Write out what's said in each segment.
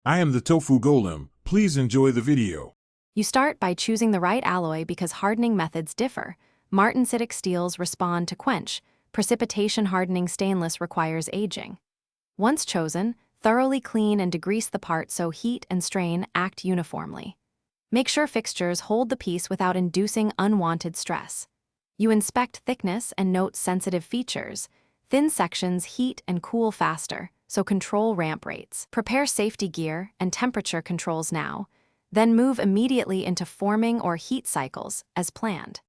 I am the tofu golem. Please enjoy the video. You start by choosing the right alloy because hardening methods differ. Martensitic steels respond to quench. Precipitation hardening stainless requires aging. Once chosen, thoroughly clean and degrease the part so heat and strain act uniformly. Make sure fixtures hold the piece without inducing unwanted stress. You inspect thickness and note sensitive features. Thin sections heat and cool faster, so control ramp rates. Prepare safety gear and temperature controls now, then move immediately into forming or heat cycles as planned.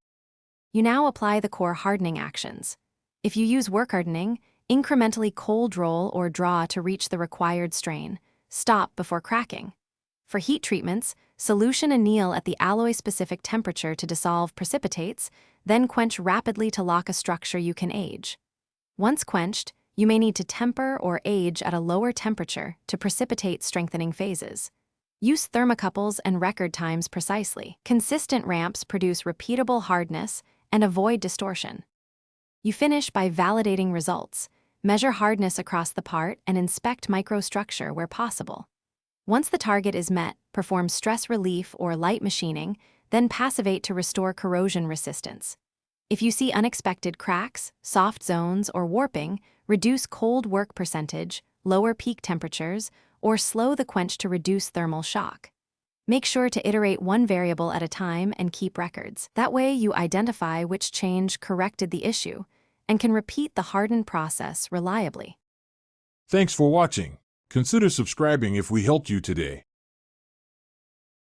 You now apply the core hardening actions. If you use work hardening, incrementally cold roll or draw to reach the required strain. Stop before cracking. For heat treatments, solution anneal at the alloy-specific temperature to dissolve precipitates, then quench rapidly to lock a structure you can age. Once quenched, you may need to temper or age at a lower temperature to precipitate strengthening phases. Use thermocouples and record times precisely. Consistent ramps produce repeatable hardness and avoid distortion. You finish by validating results. Measure hardness across the part and inspect microstructure where possible. Once the target is met, perform stress relief or light machining, then passivate to restore corrosion resistance. If you see unexpected cracks, soft zones, or warping, reduce cold work percentage, lower peak temperatures, or slow the quench to reduce thermal shock. Make sure to iterate one variable at a time and keep records. That way you identify which change corrected the issue and can repeat the harden process reliably. Thanks for watching. Consider subscribing if we helped you today.